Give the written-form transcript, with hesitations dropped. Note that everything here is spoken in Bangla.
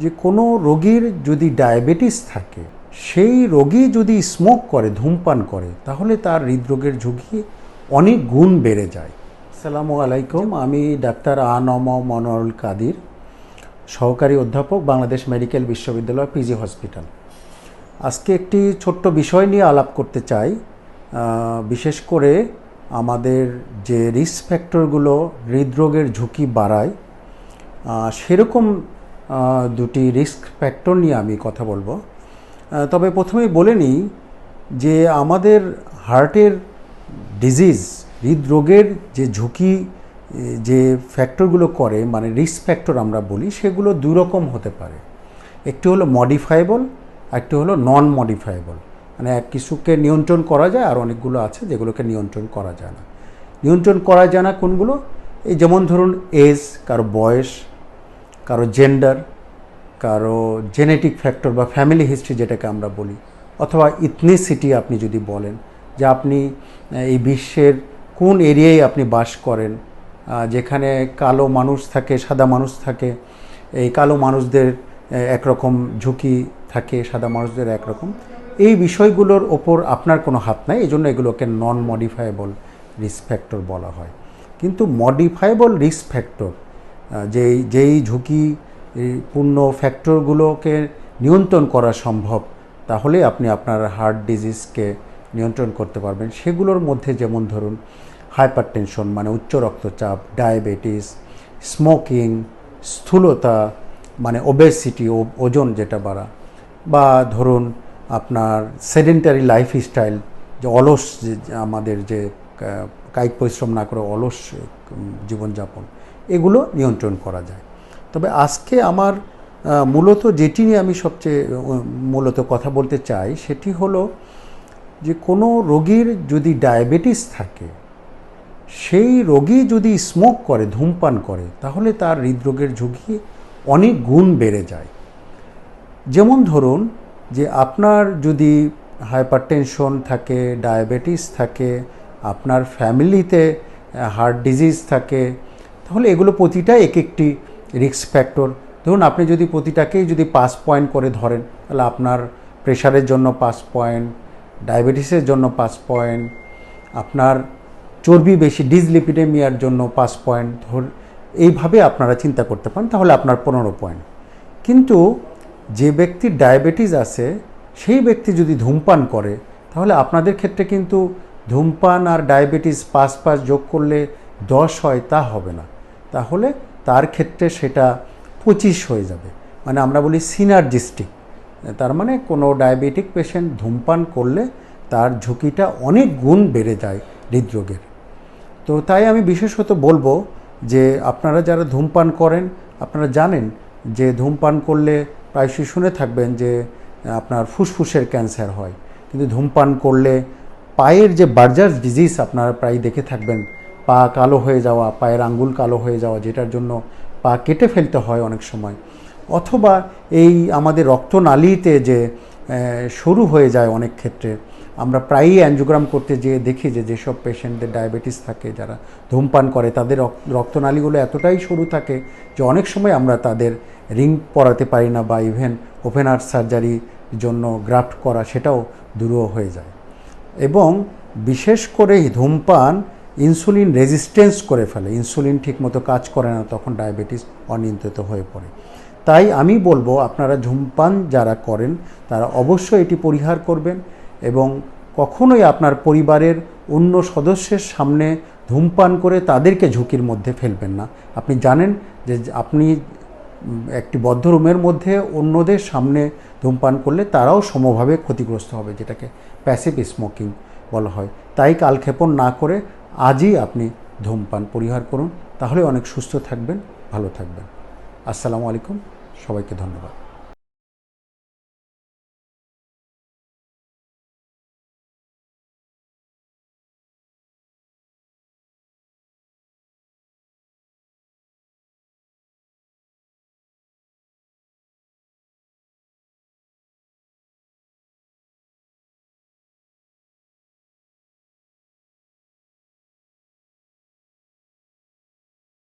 যে কোনো রোগীর যদি ডায়াবেটিস থাকে, সেই রোগী যদি স্মোক করে, ধূমপান করে, তাহলে তার হৃদরোগের ঝুঁকি অনেক গুণ বেড়ে যায়। আসসালামু আলাইকুম, আমি ডাক্তার আ.ন.ম মনোয়ারুল কাদির, সহকারী অধ্যাপক, বাংলাদেশ মেডিকেল বিশ্ববিদ্যালয়, পিজি হসপিটাল। আজকে একটি ছোট্ট বিষয় নিয়ে আলাপ করতে চাই। বিশেষ করে আমাদের যে রিস্ক ফ্যাক্টরগুলো হৃদরোগের ঝুঁকি বাড়ায়, সেরকম দুটি রিস্ক ফ্যাক্টর নিয়ে আমি কথা বলবো। তবে প্রথমেই বলে নিই যে আমাদের হার্টের ডিজিজ, হৃদরোগের যে ঝুঁকি যে ফ্যাক্টরগুলো করে, মানে রিস্ক ফ্যাক্টর আমরা বলি, সেগুলো দুই রকম হতে পারে। একটি হলো মডিফায়েবল, একটি হলো নন মডিফায়েবল। মানে এক কিছুকে নিয়ন্ত্রণ করা যায়, আর অনেকগুলো আছে যেগুলোকে নিয়ন্ত্রণ করা যায় না। নিয়ন্ত্রণ করা যায় না কোনগুলো? এই যেমন ধরুন এজ, কারো বয়স, কারো জেন্ডার, কারো জেনেটিক ফ্যাক্টর বা ফ্যামিলি হিস্ট্রি যেটাকে আমরা বলি, অথবা ইথনিসিটি আপনি যদি বলেন যে আপনি এই বিশ্বের কোন এরিয়ায় আপনি বাস করেন, যেখানে কালো মানুষ থাকে, সাদা মানুষ থাকে, এই কালো মানুষদের একরকম ঝুঁকি থাকে, সাদা মানুষদের একরকম। এই বিষয়গুলোর ওপর আপনার কোনো হাত নাই, এই জন্য এগুলোকে নন মডিফায়েবল রিস্ক ফ্যাক্টর বলা হয়। কিন্তু মডিফায়েবল রিস্ক ফ্যাক্টর, যেই ঝুঁকিপূর্ণ ফ্যাক্টরগুলোকে নিয়ন্ত্রণ করা সম্ভব, তাহলে আপনি আপনার হার্ট ডিজিজকে নিয়ন্ত্রণ করতে পারবেন। সেগুলোর মধ্যে যেমন ধরুন হাইপারটেনশন মানে উচ্চ রক্তচাপ, ডায়াবেটিস, স্মোকিং, স্থূলতা মানে ওবেসিটি, ওজন যেটা বাড়া, বা ধরুন আপনার সেডেন্টারি লাইফস্টাইল, যে অলস, যে আমাদের যে কায়িক পরিশ্রম না করে অলস জীবনযাপন, এগুলো নিয়ন্ত্রণ করা যায়। তবে আজকে আমার মূলত যেটি নিয়ে আমি সবচেয়ে মূলত কথা বলতে চাই, সেটি হলো যে কোনো রোগীর যদি ডায়াবেটিস থাকে, সেই রোগী যদি স্মোক করে, ধূমপান করে, তাহলে তার হৃদরোগের ঝুঁকি অনেক গুণ বেড়ে যায়। যেমন ধরুন যে আপনার যদি হাইপারটেনশন থাকে, ডায়াবেটিস থাকে, আপনার ফ্যামিলিতে হার্ট ডিজিজ থাকে, তাহলে এগুলো প্রতিটা এক একটি রিস্ক ফ্যাক্টর। ধরুন আপনি যদি প্রতিটাকেই যদি 5 পয়েন্ট করে ধরেন, তাহলে আপনার প্রেশারের জন্য 5 পয়েন্ট, ডায়াবেটিসের জন্য 5 পয়েন্ট, আপনার চর্বি বেশি ডিসলিপিডেমিয়ার জন্য 5 পয়েন্ট, এইভাবে আপনারা চিন্তা করতে পারেন, তাহলে আপনার 15 পয়েন্ট। কিন্তু যে ব্যক্তির ডায়াবেটিস আছে, সেই ব্যক্তি যদি ধূমপান করে, তাহলে আপনাদের ক্ষেত্রে কিন্তু ধূমপান আর ডায়াবেটিস 5 যোগ করলে 10 হয়, তা হবে না। তাহলে তার ক্ষেত্রে সেটা 25 হয়ে যাবে। মানে আমরা বলি সিনার্জিস্টিক। তার মানে কোনো ডায়াবেটিক পেশেন্ট ধূমপান করলে তার ঝুঁকিটা অনেক গুণ বেড়ে যায় হৃদরোগের। তো তাই আমি বিশেষত বলবো যে আপনারা যারা ধূমপান করেন, আপনারা জানেন যে ধূমপান করলে প্রায়শই শুনে থাকবেন যে আপনার ফুসফুসের ক্যান্সার হয়। কিন্তু ধূমপান করলে পায়ের যে বার্জার্স ডিজিজ আপনারা প্রায় দেখে থাকবেন, পা কালো হয়ে যাওয়া, পায়ের আঙ্গুল কালো হয়ে যাওয়া, যেটার জন্য পা কেটে ফেলতে হয় অনেক সময়। অথবা এই আমাদের রক্তনালীতে যে সরু হয়ে যায় অনেক ক্ষেত্রে, আমরা প্রায়ই অ্যাঞ্জিওগ্রাম করতে যেয়ে দেখি যে যেসব পেশেন্টদের ডায়াবেটিস থাকে, যারা ধূমপান করে, তাদের রক্তনালীগুলো এতটাই সরু থাকে যে অনেক সময় আমরা তাদের রিং পরাতে পারি না, বা ইভেন ওপেন হার্ট সার্জারির জন্য গ্রাফট করা সেটাও দুরূহ হয়ে যায়। এবং বিশেষ করে ধূমপান ইনসুলিন রেজিস্ট্যান্স করে ফেলে, ইনসুলিন ঠিকমতো কাজ করে না, তখন ডায়াবেটিস অনিয়ন্ত্রিত হয়ে পড়ে। তাই আমি বলবো আপনারা ধূমপান যারা করেন তারা অবশ্যই এটি পরিহার করবেন, এবং কখনোই আপনার পরিবারের অন্য সদস্যের সামনে ধূমপান করে তাদেরকে ঝুঁকির মধ্যে ফেলবেন না। আপনি জানেন যে আপনি একটি বদ্ধ রুমের মধ্যে অন্যদের সামনে ধূমপান করলে তারাও সমভাবে ক্ষতিগ্রস্ত হবে, যেটাকে প্যাসিভ স্মোকিং বলা হয়। তাই কালক্ষেপণ না করে আজই আপনি ধূমপান পরিহার করুন, তাহলে অনেক সুস্থ থাকবেন, ভালো থাকবেন। আসসালামু আলাইকুম, সবাইকে ধন্যবাদ।